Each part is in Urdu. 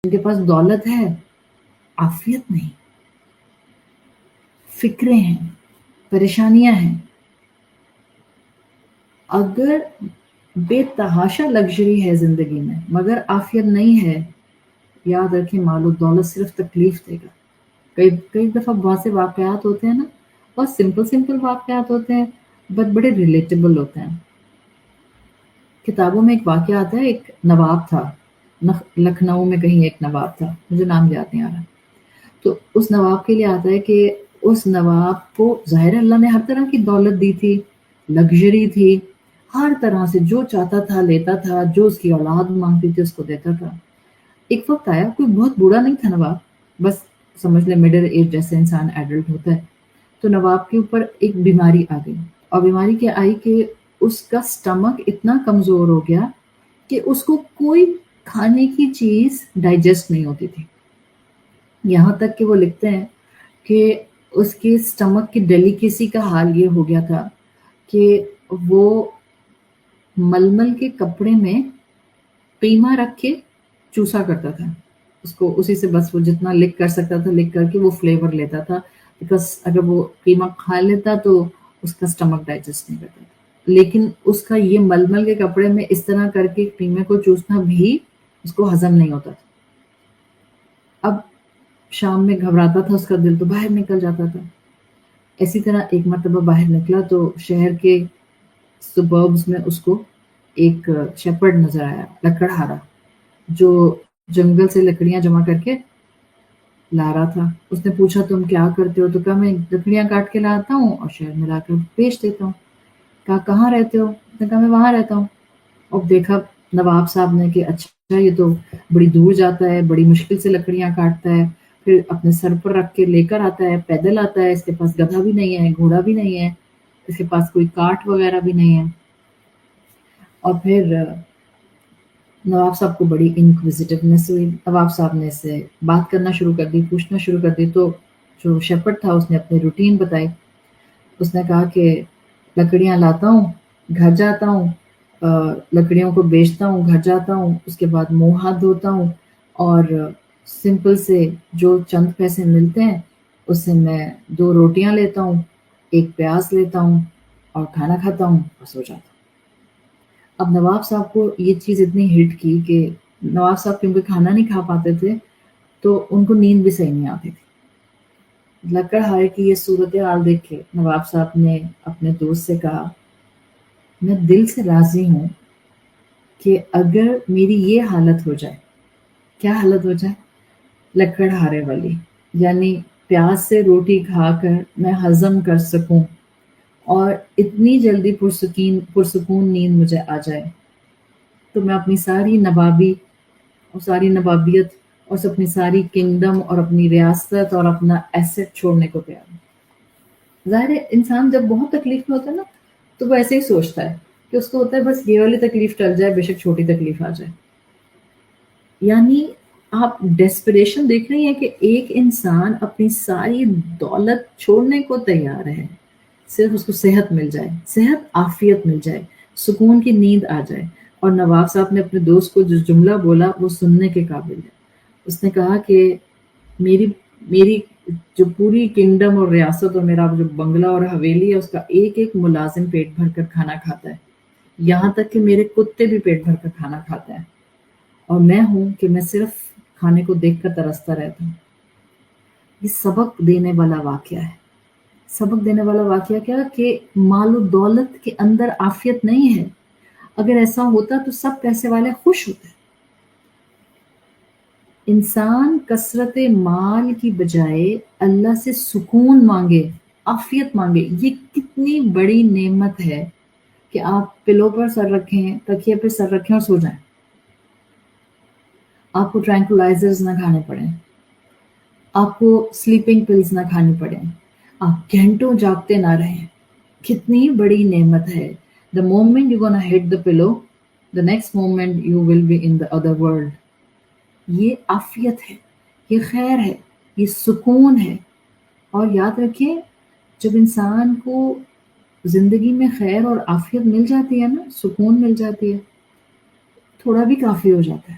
ان کے پاس دولت ہے، عافیت نہیں، فکریں ہیں، پریشانیاں ہیں. اگر بے تحاشا لگژری ہے زندگی میں مگر عافیت نہیں ہے، یاد رکھیں مال و دولت صرف تکلیف دے گا. کئی کئی دفعہ بہت سے واقعات ہوتے ہیں نا، بہت سمپل سمپل واقعات ہوتے ہیں بٹ بڑے ریلیٹیبل ہوتے ہیں. کتابوں میں ایک واقعہ آتا ہے، ایک نواب تھا، لکھنؤ میں کہیں ایک نواب تھا، مجھے نام یاد نہیں آ رہا. تو اس نواب کے لیے آتا ہے کہ اس نواب کو ظاہر ہے اللہ نے ہر طرح کی دولت دی تھی، لگژری تھی، ہر طرح سے جو چاہتا تھا لیتا تھا، جو اس کی اولاد مانگتی تھی اس کو دیتا تھا. ایک وقت آیا، کوئی بہت بوڑھا نہیں تھا نواب، بس سمجھ لے مڈل ایج جیسے انسان ایڈلٹ ہوتا ہے. تو نواب کے اوپر ایک بیماری آ گئی، اور بیماری کیا آئی کہ اس کا سٹمک اتنا کمزور ہو گیا کہ اس کو کوئی کھانے کی چیز ڈائجسٹ نہیں ہوتی تھی. یہاں تک کہ وہ لکھتے ہیں کہ اس کے سٹمک کی ڈیلیکیسی کا حال یہ ہو گیا تھا کہ وہ ململ کے کپڑے میں قیمہ رکھ کے چوسا کرتا تھا اس کو، اسی سے بس وہ جتنا لک کر سکتا تھا لک کر کے وہ فلیور لیتا تھا، بیکاز اگر وہ قیمہ کھا لیتا تو اس کا سٹمک ڈائجسٹ نہیں کرتا تھا. لیکن اس کا یہ ململ کے کپڑے میں اس طرح کر کے قیمے کو چوسنا بھی اس کو ہضم نہیں ہوتا تھا. اب شام میں گھبراتا تھا، اس کا دل تو باہر نکل جاتا تھا. اسی طرح ایک مرتبہ باہر نکلا تو شہر کے سبربز میں اس کو ایک شیپرڈ نظر آیا، لکڑہارا، جو جنگل سے لکڑیاں جمع کر کے لا رہا تھا. اس نے پوچھا تم کیا کرتے ہو؟ تو کہا میں لکڑیاں کاٹ کے لاتا ہوں اور شہر میں لا کر بیچ دیتا ہوں. کہا کہاں رہتے ہو؟ اس نے کہا میں وہاں رہتا ہوں. اور دیکھا نواب صاحب نے کہ اچھا یہ تو بڑی دور جاتا ہے، بڑی مشکل سے لکڑیاں کاٹتا ہے، پھر اپنے سر پر رکھ کے لے کر آتا ہے، پیدل آتا ہے، اس کے پاس گدھا بھی نہیں ہے، گھوڑا بھی نہیں ہے، اس کے پاس کوئی کاٹ وغیرہ بھی نہیں ہے. اور پھر نواب صاحب کو بڑی انکویزیٹیونیس ہوئی. نواب صاحب نے اس سے بات کرنا شروع کر دی، پوچھنا شروع کر دی. تو جو شیپرڈ تھا اس نے اپنی روٹین بتائی. اس نے کہا کہ لکڑیاں لاتا ہوں، گھر جاتا ہوں، لکڑیوں کو بیچتا ہوں، گھر جاتا ہوں، اس کے بعد منہ ہاتھ دھوتا ہوں، اور سمپل سے جو چند پیسے ملتے ہیں اس سے میں 2 روٹیاں لیتا ہوں، 1 پیاز لیتا ہوں اور کھانا کھاتا ہوں اور سو جاتا ہوں. اب نواب صاحب کو یہ چیز اتنی ہٹ کی کہ نواب صاحب کیونکہ کھانا نہیں کھا پاتے تھے تو ان کو نیند بھی صحیح نہیں آتی تھی. لکڑہارے کی یہ صورتحال دیکھ کے نواب صاحب نے اپنے دوست سے کہا میں دل سے راضی ہوں کہ اگر میری یہ حالت ہو جائے. کیا حالت ہو جائے؟ لکڑہارے والی، یعنی پیاز سے روٹی کھا کر میں ہضم کر سکوں اور اتنی جلدی پرسکون نیند مجھے آ جائے تو میں اپنی ساری نوابی اور ساری نوابیت اور اپنی ساری کنگڈم اور اپنی ریاست اور اپنا ایسٹ چھوڑنے کو تیار ہوں. ظاہر ہے انسان جب بہت تکلیف میں ہوتا ہے نا تو وہ ایسے ہی سوچتا ہے کہ اس کو ہوتا ہے بس یہ والی تکلیف ٹل جائے، بے شک چھوٹی تکلیف آ جائے. یعنی آپ ڈیسپریشن دیکھ رہی ہیں کہ ایک انسان اپنی ساری دولت چھوڑنے کو تیار ہے، صرف اس کو صحت مل جائے، صحت عافیت مل جائے، سکون کی نیند آ جائے. اور نواب صاحب نے اپنے دوست کو جو جملہ بولا وہ سننے کے قابل ہے. اس نے کہا کہ میری جو پوری کنگڈم اور ریاست اور میرا جو بنگلہ اور حویلی ہے اس کا ایک ایک ملازم پیٹ بھر کر کھانا کھاتا ہے، یہاں تک کہ میرے کتے بھی پیٹ بھر کر کھانا کھاتے ہیں، اور میں ہوں کہ میں صرف کھانے کو دیکھ کر ترستا رہتا ہوں. یہ سبق دینے والا واقعہ ہے. سبق دینے والا واقعہ کیا کہ مال و دولت کے اندر عافیت نہیں ہے. اگر ایسا ہوتا تو سب پیسے والے خوش ہوتے. انسان کثرت مال کی بجائے اللہ سے سکون مانگے، عافیت مانگے. یہ کتنی بڑی نعمت ہے کہ آپ پلو پر سر رکھیں، تکیے پہ سر رکھیں اور سو جائیں. آپ کو ٹرینکولائزرز نہ کھانے پڑیں، آپ کو سلیپنگ پلز نہ کھانی پڑیں، آپ گھنٹوں جاگتے نہ رہیں. کتنی بڑی نعمت ہے. The moment you're gonna hit the pillow, the next moment you will be in the other world. یہ عافیت ہے، یہ خیر ہے، یہ سکون ہے. اور یاد رکھیں جب انسان کو زندگی میں خیر اور عافیت مل جاتی ہے نا، سکون مل جاتی ہے، تھوڑا بھی کافی ہو جاتا ہے.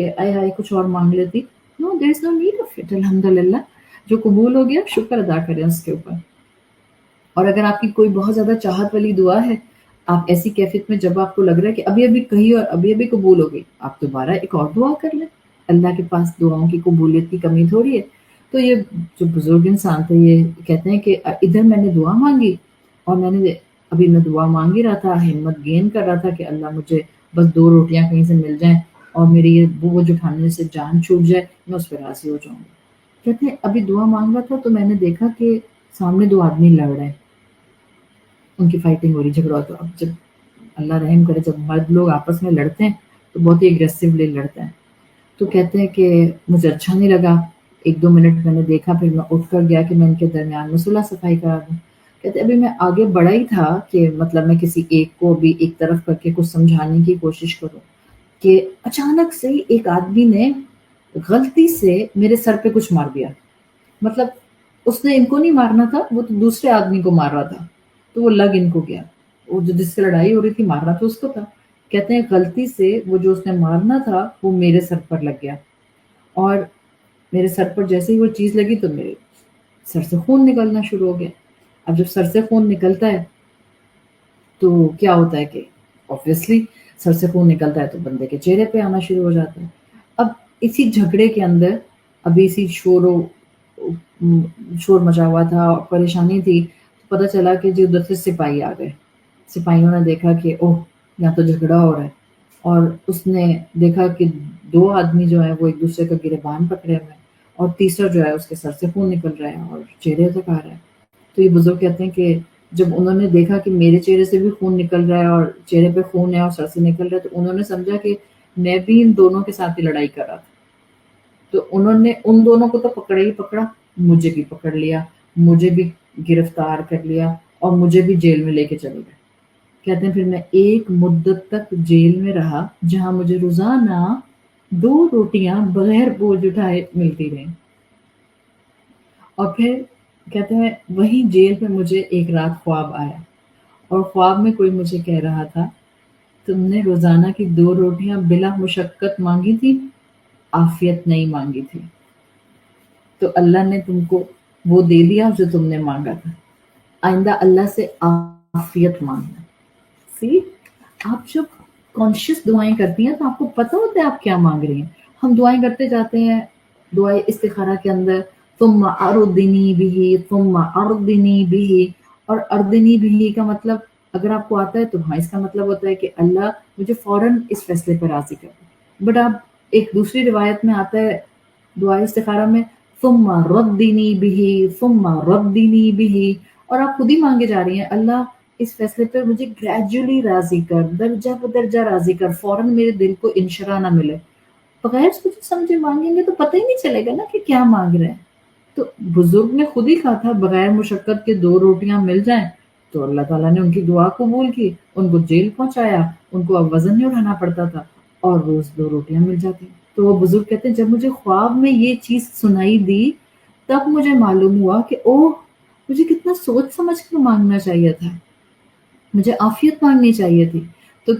کہ آئے ہائے کچھ اور مانگ لیتی. نو دیر از نو نیڈ آف اٹ. الحمدللہ جو قبول ہو گیا شکر ادا کریں اس کے اوپر. اور اگر آپ کی کوئی بہت زیادہ چاہت والی دعا ہے، آپ ایسی کیفیت میں جب آپ کو لگ رہا ہے کہ ابھی ابھی کہی اور ابھی ابھی قبول ہو گئی، آپ دوبارہ ایک اور دعا کر لیں. اللہ کے پاس دعاؤں کی قبولیت کی کمی تھوڑی ہے. تو یہ جو بزرگ انسان تھے یہ کہتے ہیں کہ ادھر میں نے دعا مانگی اور ابھی میں دعا مانگ ہی رہا تھا، ہمت گین کر رہا تھا کہ اللہ مجھے بس 2 روٹیاں کہیں سے مل جائیں اور میری یہ بوجھ اٹھانے سے جان چھوٹ جائے، میں اس پہ راضی ہو جاؤں گا. کہتے ہیں ابھی دعا مانگ رہا تھا تو میں نے دیکھا کہ سامنے 2 آدمی لڑ رہے ہیں، ان کی فائٹنگ ہو رہی، جھگڑا ہوتا. اب جب اللہ رحم کرے جب مرد لوگ آپس میں لڑتے ہیں تو بہت ہی اگریسولی لڑتے ہیں. تو کہتے ہیں کہ مجھے اچھا نہیں لگا، 1-2 منٹ میں نے دیکھا، پھر میں اٹھ کر گیا کہ میں ان کے درمیان میں صلح صفائی کرا دوں. کہتے ابھی میں آگے بڑھا ہی تھا کہ مطلب میں کسی ایک کو بھی ایک طرف کر کے کچھ سمجھانے کی کوشش کروں کہ اچانک سے ہی ایک آدمی نے غلطی سے میرے سر پہ کچھ مار دیا. مطلب اس نے ان کو نہیں مارنا تھا، وہ تو دوسرے آدمی کو مار رہا تھا، تو وہ لگ ان کو گیا. وہ جو جس سے لڑائی ہو رہی تھی مارنا تو اس کو تھا. کہتے ہیں غلطی سے وہ جو اس نے مارنا تھا وہ میرے سر پر لگ گیا، اور میرے سر پر جیسے ہی وہ چیز لگی تو میرے سر سے خون نکلنا شروع ہو گیا. اب جب سر سے خون نکلتا ہے تو کیا ہوتا ہے کہ obviously سر سے خون نکلتا ہے تو بندے کے چہرے پہ آنا شروع ہو جاتا ہے. اب اسی جھگڑے کے اندر ابھی اسی شور مچا ہوا تھا اور پریشانی تھی، تو پتہ چلا کہ جو ادھر سے سپاہی آ گئے. سپاہیوں نے دیکھا کہ اوہ یہاں تو جھگڑا ہو رہا ہے، اور اس نے دیکھا کہ 2 آدمی جو ہیں وہ ایک دوسرے کا گریبان پکڑے ہوئے ہیں اور تیسرا جو ہے اس کے سر سے خون نکل رہا ہے اور چہرے تک آ رہا ہے. تو یہ بزرگ کہتے ہیں کہ جب انہوں نے دیکھا کہ میرے چہرے سے بھی خون نکل رہا ہے اور چہرے پہ خون ہے اور سر سے نکل رہا ہے، تو انہوں نے سمجھا کہ میں بھی ان دونوں کے ساتھ ہی لڑائی کر رہا تھا. تو انہوں نے ان دونوں کو تو پکڑا ہی پکڑا، مجھے بھی پکڑ لیا، مجھے بھی گرفتار کر لیا اور مجھے بھی جیل میں لے کے چلے گئے. کہتے ہیں پھر میں ایک مدت تک جیل میں رہا جہاں مجھے روزانہ 2 روٹیاں بغیر بوجھ اٹھائے ملتی رہیں. اور پھر کہتے ہیں وہی جیل میں مجھے ایک رات خواب آیا، اور خواب میں کوئی مجھے کہہ رہا تھا تم نے روزانہ کی 2 روٹیاں بلا مشقت مانگی تھی، عافیت نہیں مانگی تھی، تو اللہ نے تم کو وہ دے دیا جو تم نے مانگا تھا. آئندہ اللہ سے عافیت مانگنا. سی آپ جب کانشیس دعائیں کرتی ہیں تو آپ کو پتہ ہوتا ہے آپ کیا مانگ رہی ہیں. ہم دعائیں کرتے جاتے ہیں دعائیں استخارہ کے اندر، ثم اردنی بھی، ثم اردنی بھی، اور اردنی بھی کا مطلب اگر آپ کو آتا ہے تو ہاں اس کا مطلب ہوتا ہے کہ اللہ مجھے فوراً اس فیصلے پر راضی کر دے. بٹ اب ایک دوسری روایت میں آتا ہے دعائیں استخارہ میں ثم ردنی بھی، ثم ردنی بھی، اور آپ خود ہی مانگے جا رہی ہیں اللہ اس فیصلے پر مجھے گریجولی راضی کر، درجہ بدرجہ راضی کر، فوراً میرے دل کو انشرا نہ ملے. بغیر سوچے سمجھے مانگیں گے تو پتہ ہی نہیں چلے گا نا کہ کیا مانگ رہے ہیں. تو بزرگ نے خود ہی کہا تھا بغیر مشقت کے 2 روٹیاں مل جائیں، تو اللہ تعالیٰ نے ان کی دعا قبول کی، ان کو جیل پہنچایا، ان کو اب وزن نہیں اٹھانا پڑتا تھا اور روز 2 روٹیاں مل جاتی. تو وہ بزرگ کہتے ہیں جب مجھے خواب میں یہ چیز سنائی دی تب مجھے معلوم ہوا کہ اوہ مجھے کتنا سوچ سمجھ کر مانگنا چاہیے تھا، مجھے عافیت مانگنی چاہیے تھی. تو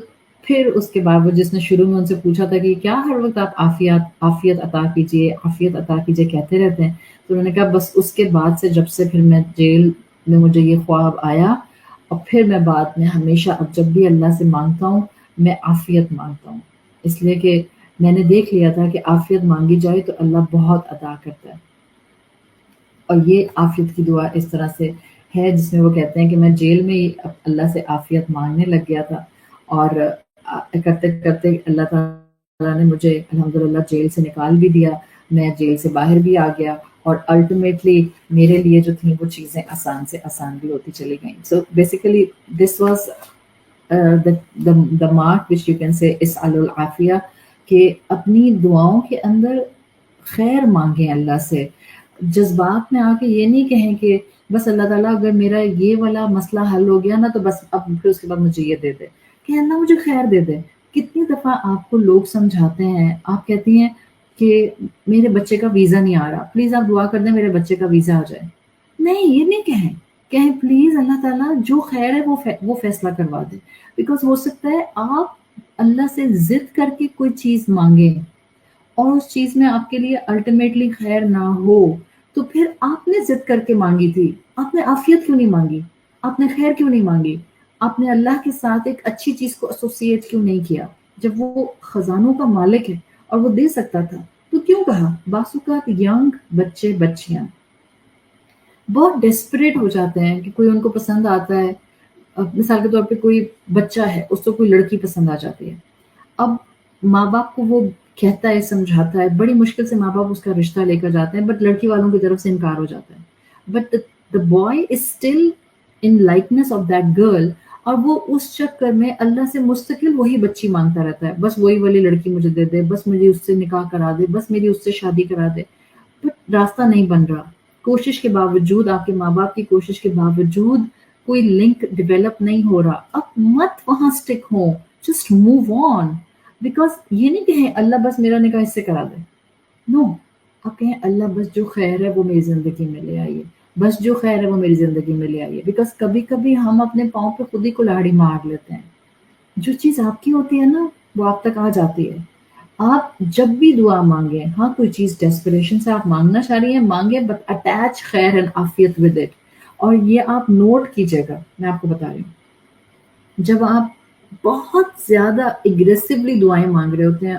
پھر اس کے بعد وہ جس نے شروع میں ان سے پوچھا تھا کہ کیا ہر وقت آپ عافیت عطا کیجیے، عافیت عطا کیجیے کہتے رہتے ہیں، تو انہوں نے کہا بس اس کے بعد سے جب سے پھر میں جیل میں مجھے یہ خواب آیا، اور پھر میں بعد میں ہمیشہ اب جب بھی اللہ سے مانگتا ہوں میں عافیت مانگتا ہوں، اس لیے کہ میں نے دیکھ لیا تھا کہ عافیت مانگی جائے تو اللہ بہت عطا کرتا ہے. اور یہ عافیت کی دعا اس طرح سے ہے جس میں وہ کہتے ہیں کہ میں جیل میں ہی اللہ سے عافیت مانگنے لگ گیا تھا، اور کرتے کرتے اللہ تعالیٰ نے مجھے الحمدللہ جیل سے نکال بھی دیا، میں جیل سے باہر بھی آ گیا، اور الٹیمیٹلی میرے لیے جو تھیں وہ چیزیں آسان سے آسان بھی ہوتی چلی گئیں. So basically this was the mark which you can say اسأل العافیہ، کہ اپنی دعاؤں کے اندر خیر مانگیں اللہ سے. جذبات میں آ کے یہ نہیں کہیں کہ بس اللہ تعالیٰ اگر میرا یہ والا مسئلہ حل ہو گیا نا تو بس اب پھر اس کے بعد مجھے یہ دے دے، کہ اللہ مجھے خیر دے دے. کتنی دفعہ آپ کو لوگ سمجھاتے ہیں، آپ کہتی ہیں کہ میرے بچے کا ویزا نہیں آ رہا، پلیز آپ دعا کر دیں میرے بچے کا ویزا آ جائے. نہیں، یہ نہیں کہیں پلیز اللہ تعالیٰ جو خیر ہے وہ فیصلہ کروا دے. بیکاز ہو سکتا ہے آپ اللہ سے ضد کر کے کوئی چیز مانگیں اور اس چیز میں آپ کے لیے الٹیمیٹلی خیر نہ ہو، تو پھر آپ نے ضد کر کے مانگی تھی، آپ نے عافیت کیوں نہیں مانگی؟ آپ نے خیر کیوں نہیں مانگی؟ آپ نے اللہ کے ساتھ ایک اچھی چیز کو ایسوسیٹ کیوں نہیں کیا؟ جب وہ خزانوں کا مالک ہے اور وہ دے سکتا تھا تو کیوں کہا؟ بعض اوقات ینگ بچے بچیاں بہت ڈیسپریٹ ہو جاتے ہیں کہ کوئی ان کو پسند آتا ہے، مثال کے طور پہ کوئی بچہ ہے، اس کو کوئی لڑکی پسند آ جاتی ہے، اب ماں باپ کو وہ کہتا ہے، سمجھاتا ہے، بڑی مشکل سے ماں باپ اس کا رشتہ لے کر جاتے ہیں، بٹ لڑکی والوں کی طرف سے انکار ہو جاتا ہے، but the boy is still in likeness of that girl, اور وہ اس چکر میں اللہ سے مستقل وہی بچی مانگتا رہتا ہے، بس وہی والی لڑکی مجھے دے دے، بس مجھے اس سے نکاح کرا دے، بس میری اس سے شادی کرا دے، بٹ راستہ نہیں بن رہا، کوشش کے باوجود، آپ کے ماں باپ کی کوشش کے باوجود کوئی لنک ڈیولپ نہیں ہو رہا، اب مت وہاں سٹک ہو، جسٹ موو آن، بیکاز یہ نہیں کہیں اللہ بس میرا نکاح اس سے کرا دے، نو، آپ کہیں اللہ بس جو خیر ہے وہ میری زندگی میں لے آئیے، بس جو خیر ہے وہ میری زندگی میں لے آئیے، بیکاز کبھی کبھی ہم اپنے پاؤں پہ خود ہی کلاڑی مار لیتے ہیں، جو چیز آپ کی ہوتی ہے نا وہ آپ تک آ جاتی ہے، آپ جب بھی دعا مانگیں، ہاں کوئی چیز ڈیسپریشن سے آپ مانگنا چاہ رہی ہیں مانگیں، بٹ اٹیچ خیر اینڈ عافیت ود اٹ، اور یہ آپ نوٹ کیجیے گا، میں آپ کو بتا رہی ہوں، جب آپ بہت زیادہ اگریسولی دعائیں مانگ رہے ہوتے ہیں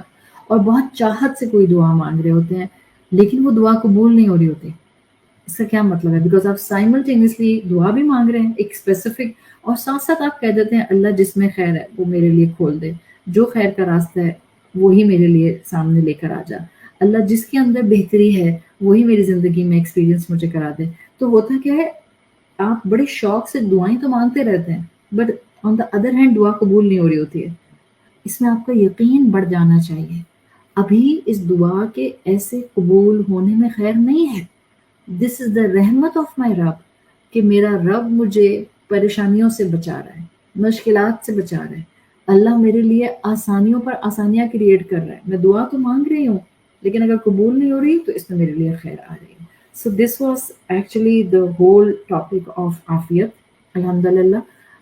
اور بہت چاہت سے کوئی دعا مانگ رہے ہوتے ہیں لیکن وہ دعا قبول نہیں ہو رہی ہوتی، اس کا کیا مطلب ہے؟ بیکاز آپ سائملٹینیسلی دعا بھی مانگ رہے ہیں ایک اسپیسیفک، اور ساتھ ساتھ آپ کہہ دیتے ہیں اللہ جس میں خیر ہے وہ میرے لیے کھول دے، جو خیر کا راستہ ہے وہی میرے لیے سامنے لے کر آ جا، اللہ جس کے اندر بہتری ہے وہی میری زندگی میں ایکسپیرینس مجھے کرا دے، تو ہوتا کیا ہے، آپ بڑے شوق سے دعائیں تو مانگتے رہتے ہیں but on the other hand دعا قبول نہیں ہو رہی ہوتی ہے، اس میں آپ کا یقین بڑھ جانا چاہیے، ابھی اس دعا کے ایسے قبول ہونے میں خیر نہیں ہے، دس از دا رحمت آف مائی رب، کہ میرا رب مجھے پریشانیوں سے بچا رہا ہے، مشکلات سے بچا رہا ہے، اللہ میرے لیے آسانیوں پر آسانیاں کریٹ کر رہا ہے، میں دعا تو مانگ رہی ہوں لیکن اگر قبول نہیں ہو رہی تو اس میں میرے لیے خیر آ رہی ہے، so this was actually the whole topic of عافیت، الحمد للہ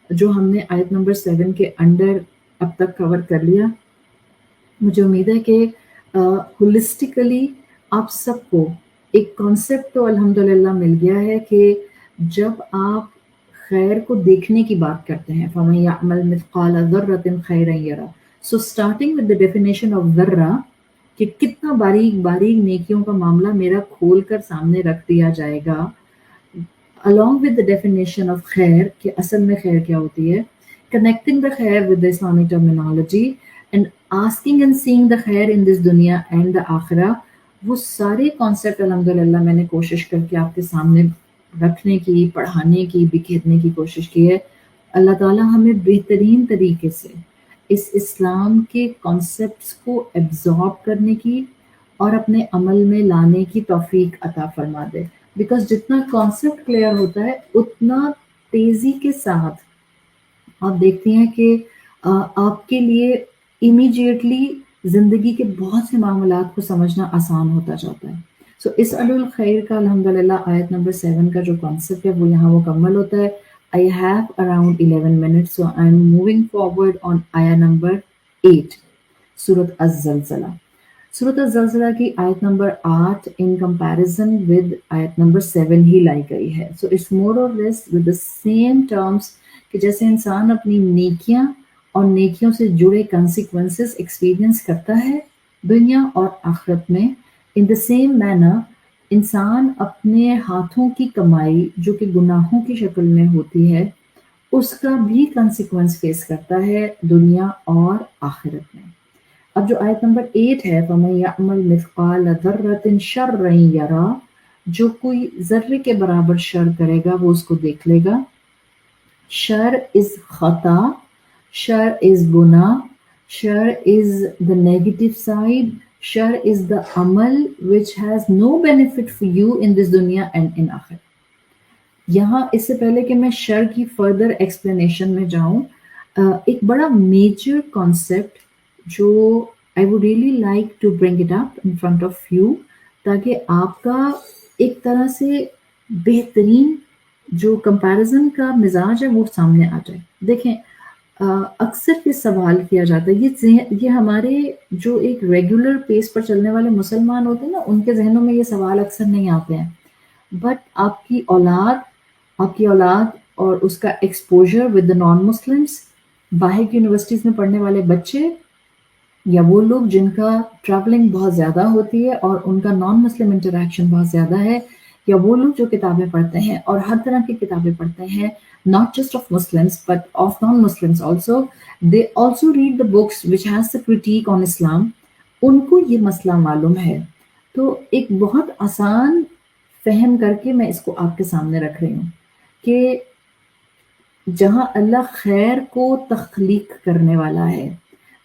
جو ہم نے آیت نمبر 7 کے انڈر اب تک کور کر لیا، مجھے امید ہے کہ ہولسٹیکلی آپ سب کو ایک کانسیپٹ تو الحمدللہ مل گیا ہے کہ جب آپ خیر کو دیکھنے کی بات کرتے ہیں فَمَن يَعْمَلْ مِثْقَالَ ذَرَّةٍ خَيْرًا يَرَهُ، so starting with the definition of ذرہ، کہ کتنا باریک باریک نیکیوں کا معاملہ میرا کھول کر سامنے رکھ دیا جائے گا، along with the definition of خیر کہ اصل میں خیر کیا ہوتی ہے، connecting the خیر with the Islamic terminology and asking and seeing the خیر in this دنیا and the آخرہ، وہ سارے کانسیپٹ الحمدللہ میں نے کوشش کر کے آپ کے سامنے رکھنے کی، پڑھانے کی، بکھیرنے کی کوشش کی ہے، اللہ تعالیٰ ہمیں بہترین طریقے سے اس اسلام کے کانسیپٹس کو ایبزارب کرنے کی اور اپنے عمل میں لانے کی توفیق عطا فرما دے، بیکاز جتنا کانسیپٹ کلیئر ہوتا ہے اتنا تیزی کے ساتھ آپ دیکھتی ہیں کہ آپ کے لیے امیجیٹلی زندگی کے بہت سے معاملات کو سمجھنا آسان ہوتا جاتا ہے، سو اس الخیر کا الحمدللہ آیت نمبر 7 کا جو کانسیپٹ ہے وہ یہاں مکمل ہوتا ہے۔ I have around 11 minutes, so I'm moving forward on ayah number 8, سورۃ الزلزلہ۔ سورۃ الزلزلہ کی آیت نمبر 8 ان کمپیریزن ود آیت نمبر 7 ہی لائی گئی ہے، سو اٹس مور اور less with the same terms, کہ جیسے انسان اپنی نیکیاں اور نیکیوں سے جڑے کنسیکوینسز ایکسپیرینس کرتا ہے دنیا اور آخرت میں، ان دا سیم مینر انسان اپنے ہاتھوں کی کمائی جو کہ گناہوں کی شکل میں ہوتی ہے اس کا بھی کنسیکوینس فیس کرتا ہے دنیا اور آخرت میں۔ اب جو آیت نمبر 8 ہے فَمَن يَعْمَلْ مِثْقَالَ ذَرَّةٍ شَرًّا يَرَهُ، جو کوئی ذرے کے برابر شر کرے گا وہ اس کو دیکھ لے گا، شر از خطا، شر از گناہ، شر از the negative side، شر is the عمل which has no benefit for you in this دنیا and in آخرت۔ یہاں اس سے پہلے کہ میں شر کی فردر ایکسپلینیشن میں جاؤں، ایک بڑا میجر کانسیپٹ جو I would really like to bring it up in front of you، تاکہ آپ کا ایک طرح سے بہترین جو کمپیریزن کا مزاج ہے وہ سامنے آ جائے۔ دیکھیں اکثر یہ سوال کیا جاتا ہے، یہ ہمارے جو ایک ریگولر پیس پر چلنے والے مسلمان ہوتے ہیں نا، ان کے ذہنوں میں یہ سوال اکثر نہیں آتے ہیں. بٹ آپ کی اولاد اور اس کا exposure with the non Muslims, باہر کی یونیورسٹیز میں پڑھنے والے بچے، یا وہ لوگ جن کا ٹریولنگ بہت زیادہ ہوتی ہے اور ان کا نان مسلم انٹریکشن بہت زیادہ ہے، یا وہ لوگ جو کتابیں پڑھتے ہیں اور ہر طرح کی کتابیں پڑھتے ہیں، not just of Muslims but of non-Muslims also, they also read the books which has the critique on Islam. ان کو یہ مسئلہ معلوم ہے. تو ایک بہت آسان فہم کر کے میں اس کو آپ کے سامنے رکھ رہی ہوں کہ جہاں اللہ خیر کو تخلیق کرنے والا ہے،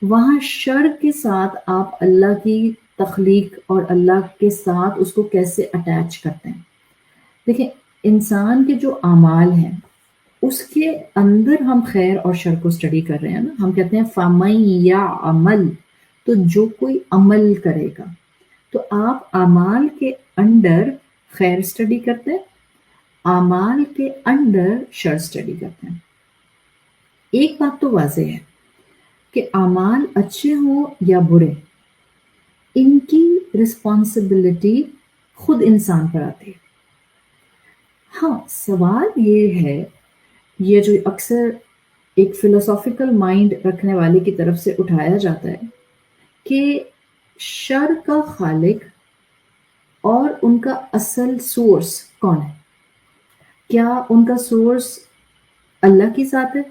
وہاں شر کے ساتھ آپ اللہ کی تخلیق اور اللہ کے ساتھ اس کو کیسے اٹیچ کرتے ہیں. دیکھیں، انسان کے جو اعمال ہیں اس کے اندر ہم خیر اور شر کو اسٹڈی کر رہے ہیں نا. ہم کہتے ہیں فَمَن يَعْمَلْ، تو جو کوئی عمل کرے گا. تو آپ اعمال کے انڈر خیر اسٹڈی کرتے ہیں، اعمال کے انڈر شر اسٹڈی کرتے ہیں. ایک بات تو واضح ہے کہ اعمال اچھے ہوں یا برے، ان کی رسپانسبلٹی خود انسان پر آتی ہے. ہاں، سوال یہ ہے، یہ جو اکثر ایک فلسافیکل مائنڈ رکھنے والے کی طرف سے اٹھایا جاتا ہے کہ شر کا خالق اور ان کا اصل سورس کون ہے؟ کیا ان کا سورس اللہ کی ذات ہے؟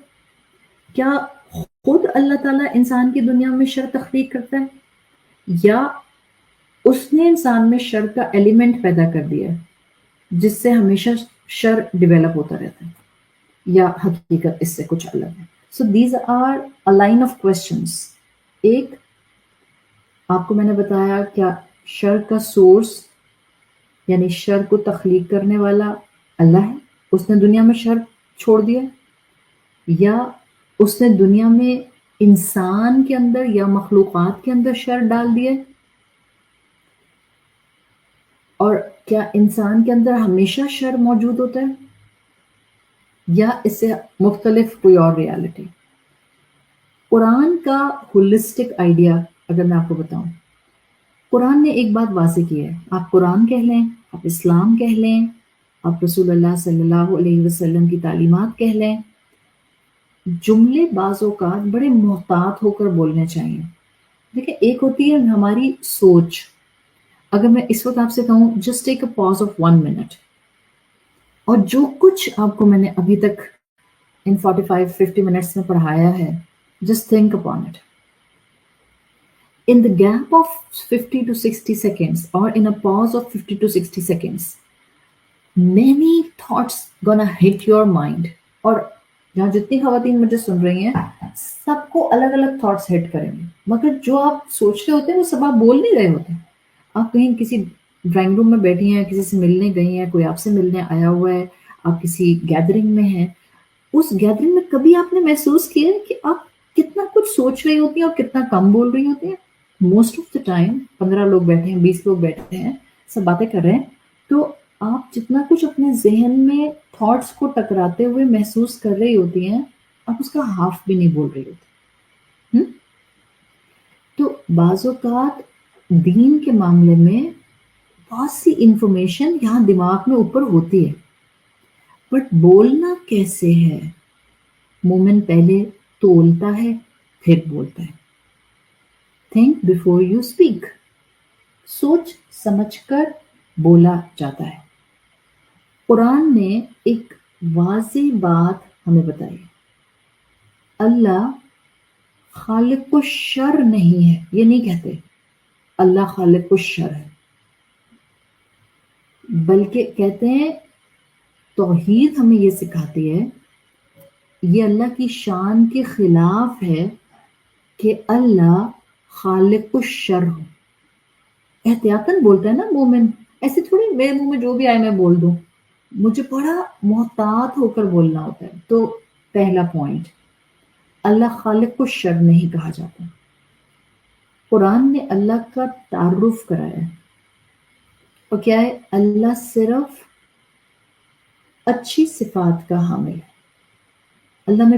کیا خود اللہ تعالیٰ انسان کی دنیا میں شر تخلیق کرتا ہے، یا اس نے انسان میں شر کا ایلیمنٹ پیدا کر دیا ہے جس سے ہمیشہ شر ڈیولپ ہوتا رہتا ہے، یا حقیقت اس سے کچھ الگ ہے؟ So these are a line of questions. ایک، آپ کو میں نے بتایا کیا شر کا سورس یعنی شر کو تخلیق کرنے والا اللہ ہے، اس نے دنیا میں شر چھوڑ دیا، یا اس نے دنیا میں انسان کے اندر یا مخلوقات کے اندر شر ڈال دیا. اور کیا انسان کے اندر ہمیشہ شر موجود ہوتا ہے، یا اس سے مختلف کوئی اور ریالٹی؟ قرآن کا ہولسٹک آئیڈیا اگر میں آپ کو بتاؤں، قرآن نے ایک بات واضح کی ہے. آپ قرآن کہہ لیں، آپ اسلام کہہ لیں، آپ رسول اللہ صلی اللہ علیہ وسلم کی تعلیمات کہہ لیں، جملے بعض اوقات بڑے محتاط ہو کر بولنے چاہیے. دیکھیں، ایک ہوتی ہے ہماری سوچ. اگر میں اس وقت آپ سے کہوں just take a pause of 1 minute, اور جو کچھ آپ کو میں نے ابھی تک ان 45-50 منٹس میں پڑھایا ہے، just think upon it. In the gap of 50 to 60 seconds, or in a pause of 50 to 60 seconds, many thoughts gonna hit your mind. اور جہاں جتنی خواتین مجھے سن رہی ہیں، سب کو الگ الگ تھاٹس ہٹ کریں گے، مگر جو آپ سوچ رہے ہوتے ہیں وہ سب آپ بول نہیں رہے ہوتے. آپ کہیں کسی ڈرائنگ روم میں بیٹھی ہیں، کسی سے ملنے گئی ہیں، کوئی آپ سے ملنے آیا ہوا ہے، آپ کسی گیدرنگ میں ہیں. اس گیدرنگ میں کبھی آپ نے محسوس کیا ہے کہ آپ کتنا کچھ سوچ رہی ہوتی ہیں اور کتنا کم بول رہی ہوتی ہیں؟ موسٹ آف دا ٹائم 15 لوگ بیٹھے ہیں، 20 لوگ بیٹھے ہیں، سب باتیں کر رہے ہیں، تو آپ جتنا کچھ اپنے ذہن میں تھاٹس کو ٹکراتے ہوئے محسوس کر رہی ہوتی ہیں، آپ اس کا ہاف بھی نہیں بول رہی ہوتی. تو بعض اوقات دین کے معاملے میں بہت سی انفارمیشن یہاں دماغ میں اوپر ہوتی ہے، بٹ بولنا کیسے ہے؟ مومن پہلے تولتا ہے پھر بولتا ہے. Think before you speak. سوچ سمجھ کر بولا جاتا ہے. قرآن نے ایک واضح بات ہمیں بتائی، اللہ خالق الشر نہیں ہے. یہ نہیں کہتے اللہ خالق الشر ہے، بلکہ کہتے ہیں توحید ہمیں یہ سکھاتی ہے، یہ اللہ کی شان کے خلاف ہے کہ اللہ خالق الشر ہو. احتیاطاً بولتا ہے نا مومن، ایسے تھوڑی میرے منہ میں جو بھی آئے میں بول دوں، مجھے بڑا محتاط ہو کر بولنا ہوتا ہے. تو پہلا پوائنٹ، اللہ خالق الشر نہیں کہا جاتا. قرآن نے اللہ کا تعارف کرایا ہے، اور کیا ہے؟ اللہ صرف اچھی صفات کا حامل ہے. اللہ میں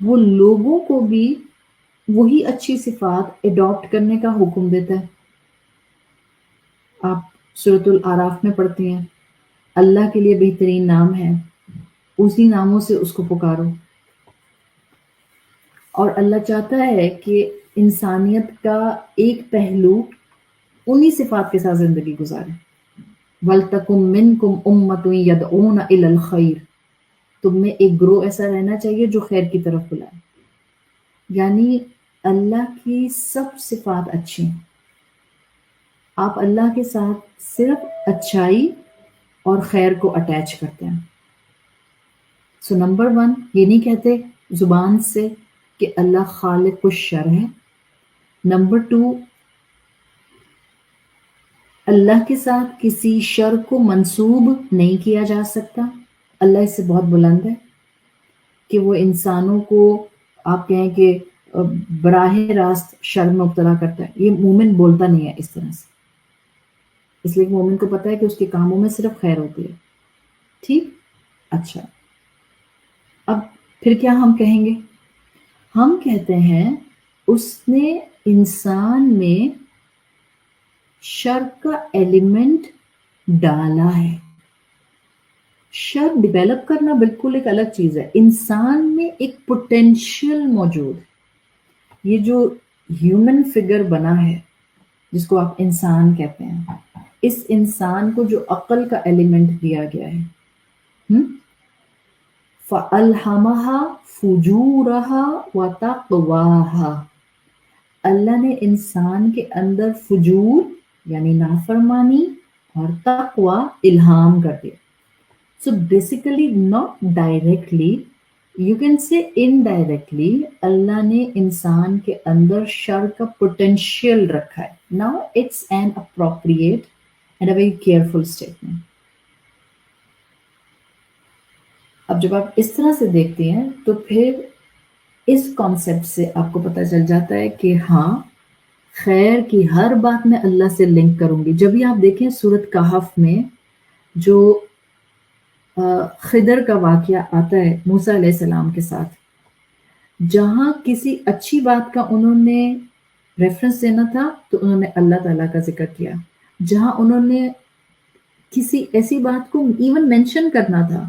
وہ لوگوں کو بھی وہی اچھی صفات اڈاپٹ کرنے کا حکم دیتا ہے. آپ سورۃ الاعراف میں پڑھتے ہیں اللہ کے لیے بہترین نام ہے، اسی ناموں سے اس کو پکارو. اور اللہ چاہتا ہے کہ انسانیت کا ایک پہلو انہی صفات کے ساتھ زندگی گزارے. وَلْتَكُمْ مِنْكُمْ أُمَّةٌ يَدْعُونَ إِلَى الْخَيْرِ، تم میں ایک گروہ ایسا رہنا چاہیے جو خیر کی طرف بلائے. یعنی اللہ کی سب صفات اچھی ہیں. آپ اللہ کے ساتھ صرف اچھائی اور خیر کو اٹیچ کرتے ہیں. سو نمبر 1 یہ نہیں کہتے زبان سے کہ اللہ خالق الشر ہے. نمبر 2 اللہ کے ساتھ کسی شر کو منسوب نہیں کیا جا سکتا. اللہ اس سے بہت بلند ہے کہ وہ انسانوں کو آپ کہیں کہ براہ راست شر میں مبتلا کرتا ہے. یہ مومن بولتا نہیں ہے اس طرح سے، اس لیے کہ مومن کو پتہ ہے کہ اس کے کاموں میں صرف خیر ہوتی ہے. ٹھیک، اچھا، اب پھر کیا ہم کہیں گے؟ ہم کہتے ہیں اس نے انسان میں شر کا ایلیمنٹ ڈالا ہے. شر ڈیولپ کرنا بالکل ایک الگ چیز ہے. انسان میں ایک پوٹینشیل موجود ہے. یہ جو ہیومن فگر بنا ہے جس کو آپ انسان کہتے ہیں، اس انسان کو جو عقل کا ایلیمنٹ دیا گیا ہے، فَأَلْهَمَهَا فُجُورَهَا وَتَقْوَاهَا، اللہ نے انسان کے اندر فجور یعنی نافرمانی اور تقوی الہام کر دیا. So basically not directly, you can say indirectly, اللہ نے انسان کے اندر شر کا potential رکھا ہے. Now it's an appropriate and a very careful statement. اب جب آپ اس طرح سے دیکھتے ہیں تو پھر اس کانسیپٹ سے آپ کو پتہ چل جاتا ہے کہ ہاں خیر کی ہر بات میں اللہ سے لنک کروں گی. جب بھی آپ دیکھیں سورۃ کہف میں جو خضر کا واقعہ آتا ہے موسیٰ علیہ السلام کے ساتھ، جہاں کسی اچھی بات کا انہوں نے ریفرنس دینا تھا تو انہوں نے اللہ تعالیٰ کا ذکر کیا. جہاں انہوں نے کسی ایسی بات کو ایون مینشن کرنا تھا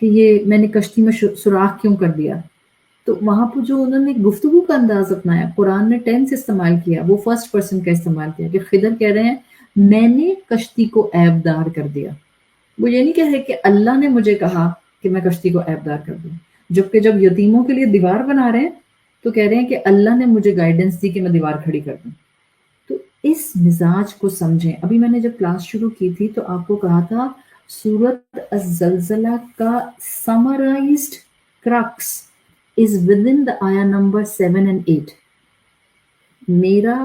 کہ یہ میں نے کشتی میں سوراخ کیوں کر دیا، تو وہاں پہ جو انہوں نے گفتگو کا انداز اپنایا، قرآن نے ٹینس استعمال کیا، وہ فرسٹ پرسن کا استعمال کیا کہ خضر کہہ رہے ہیں میں نے کشتی کو عیب دار کر دیا. وہ یہ نہیں کہہ رہے کہ اللہ نے مجھے کہا کہ میں کشتی کو عیب دار کر دوں، جبکہ جب یتیموں کے لیے دیوار بنا رہے ہیں تو کہہ رہے ہیں کہ اللہ نے مجھے گائیڈنس دی کہ میں دیوار کھڑی کر دوں. تو اس مزاج کو سمجھیں. ابھی میں نے جب کلاس شروع کی تھی تو آپ کو کہا تھا سورۃ الزلزلہ کا summarised crux is within the ayah number 7 and 8. میرا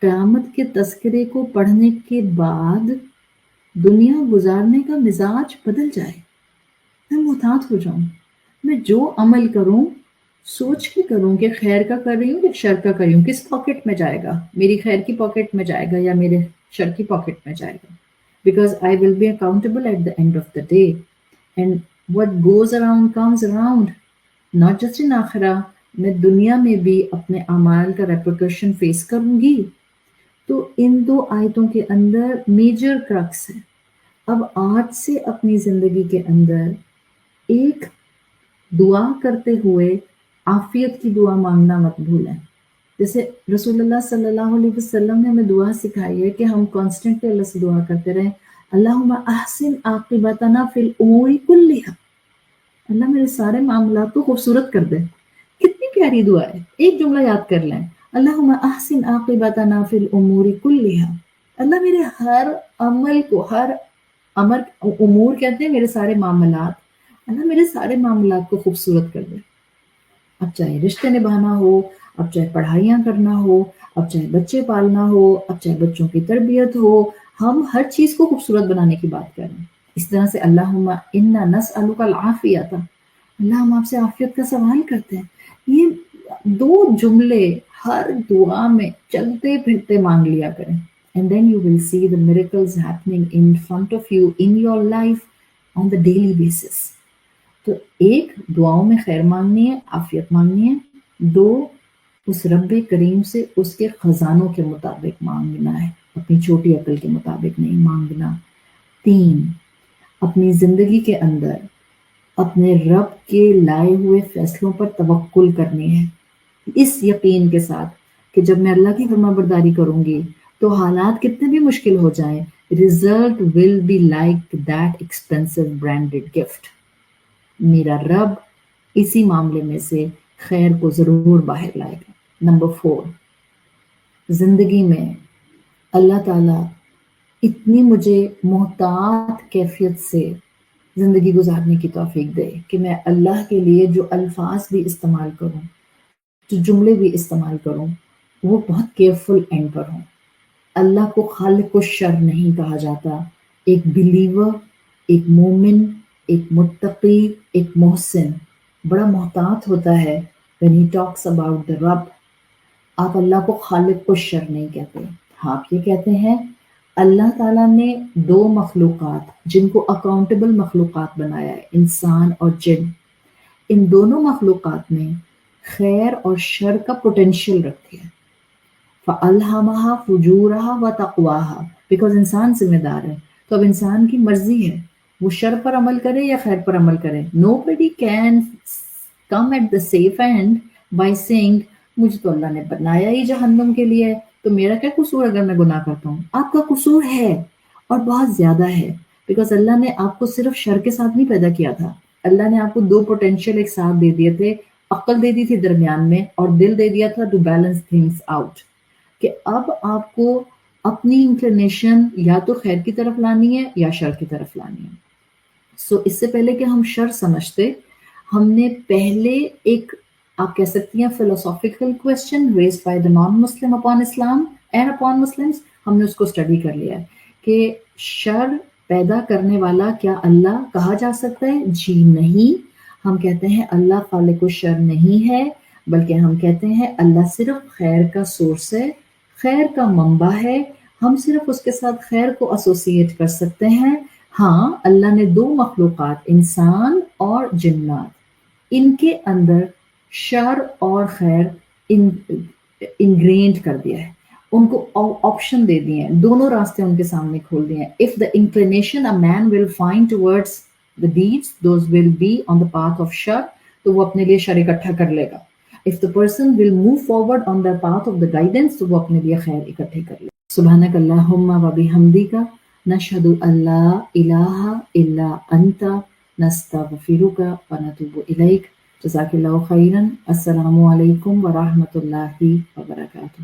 قیامت کے تذکرے کو پڑھنے کے بعد دنیا گزارنے کا مزاج بدل جائے، میں محتاط ہو جاؤں، میں جو عمل کروں سوچ کے کروں کہ خیر کا کر رہی ہوں کہ شر کا کر رہی ہوں، کس پاکٹ میں جائے گا، میری خیر کی پاکٹ میں جائے گا یا میرے شر کی پاکٹ میں جائے گا. Because I will be accountable at the end of the day, and what goes around comes around. Not just in آخرہ، میں دنیا میں بھی اپنے اعمال کا ریپرکشن فیس کروں گی. تو ان 2 آیتوں کے اندر میجر کرکس ہے. اب آج سے اپنی زندگی کے اندر ایک دعا کرتے ہوئے عافیت کی دعا مانگنا مت بھولیں. جیسے رسول اللہ صلی اللہ علیہ وسلم نے ہمیں دعا سکھائی ہے کہ ہم کانسٹنٹلی اللہ سے دعا کرتے رہیں، اللہم احسن عاقبتنا فی الامور کلھا، اللہ میرے سارے معاملات کو خوبصورت کر دے. کتنی پیاری دعا ہے. ایک جملہ یاد کر لیں، اللہم احسن عاقبتنا فی الامور کلھا، اللہ میرے ہر عمل کو، ہر امور کہتے ہیں میرے سارے معاملات، اللہ میرے سارے معاملات کو خوبصورت کر دے. اب چاہے رشتے نبھانا ہو، اب چاہے پڑھائیاں کرنا ہو، اب چاہے بچے پالنا ہو، اب چاہے بچوں کی تربیت ہو، ہم ہر چیز کو خوبصورت بنانے کی بات کر رہے ہیں. اس طرح سے اللہم انا نسألک العافیۃ، اللہ ہم آپ سے عافیت کا سوال کرتے ہیں. یہ 2 جملے ہر دعا میں چلتے پھرتے مانگ لیا کریں. And then you will see the miracles happening in front of you in your life on the daily basis. تو ایک دعاؤں میں خیر مانگنی ہے، عافیت مانگنی ہے، دو اس رب کریم سے اس کے خزانوں کے مطابق مانگنا ہے، اپنی چھوٹی عقل کے مطابق نہیں مانگنا، تین اپنی زندگی کے اندر اپنے رب کے لائے ہوئے فیصلوں پر توکل کرنی ہے، اس یقین کے ساتھ کہ جب میں اللہ کی فرما برداری کروں گی تو حالات کتنے بھی مشکل ہو جائیں، result will be like that expensive branded gift. میرا رب اسی معاملے میں سے خیر کو ضرور باہر لائے گا. نمبر 4، زندگی میں اللہ تعالیٰ اتنی مجھے محتاط کیفیت سے زندگی گزارنے کی توفیق دے کہ میں اللہ کے لیے جو الفاظ بھی استعمال کروں، جو جملے بھی استعمال کروں، وہ بہت کیئرفل اینڈ پر ہوں. اللہ کو خالق الشر نہیں کہا جاتا. ایک بلیور، ایک مومن، ایک متقی، ایک محسن بڑا محتاط ہوتا ہے when he talks about the رب. آپ اللہ کو خالق الشر نہیں کہتے. آپ یہ کہتے ہیں اللہ تعالیٰ نے دو مخلوقات جن کو اکاؤنٹیبل مخلوقات بنایا ہے، انسان اور جن. ان دونوں مخلوقات میں خیر اور شر کا پوٹینشیل رکھتے ہیں. فَأَلْهَمَهَا فُجُورَهَا وَتَقْوَاهَا، بیکاز انسان ذمہ دار ہے. تو اب انسان کی مرضی ہے وہ شر پر عمل کرے یا خیر پر عمل کرے. Nobody can come at the safe end by saying مجھے تو اللہ نے بنایا ہی جہنم کے لیے، تو میرا کیا قصور اگر میں گناہ کرتا ہوں. آپ کا قصور ہے اور بہت زیادہ ہے، بیکاز اللہ نے آپ کو صرف شر کے ساتھ نہیں پیدا کیا تھا. اللہ نے آپ کو دو پوٹینشیل ایک ساتھ دے دیے تھے، عقل دے دی تھی درمیان میں اور دل دے دیا تھا ٹو بیلنس تھنگس آؤٹ، کہ اب آپ کو اپنی انکلینیشن یا تو خیر کی طرف لانی ہے یا شر کی طرف لانی ہے. سو اس سے پہلے کہ ہم شر سمجھتے، ہم نے پہلے ایک آپ کہہ سکتی ہیں philosophical question raised by the naan Muslim upon Islam and upon Muslims, ہم نے اس کو اسٹڈی کر لیا ہے کہ شر پیدا کرنے والا کیا اللہ کہا جا سکتا ہے؟ جی نہیں. ہم کہتے ہیں اللہ خالق الشر نہیں ہے، بلکہ ہم کہتے ہیں اللہ صرف خیر کا سورس ہے، خیر کا منبع ہے. ہم صرف اس کے ساتھ خیر کو ایسوسیٹ کر سکتے ہیں. ہاں اللہ نے دو مخلوقات انسان اور جنات، ان کے اندر شر اور خیر انگرینڈ کر دیا ہے، ان کو آپشن دے دیے ہیں، دونوں راستے ان کے سامنے کھول دیے ہیں. If the inclination a man will find towards the deeds, those will be on the path of shar، تو وہ اپنے لیے شر اکٹھا کر لے گا. If the person will move forward on the path of the guidance، تو وہ اپنے لیے خیر اکٹھے کر لے. سبحانک اللہم و بحمدک نشہد ان لا الہ الا انت نستغفرک و نتوب الیک. جزاک اللہ خیرا. السلام علیکم ورحمۃ اللہ وبرکاتہ.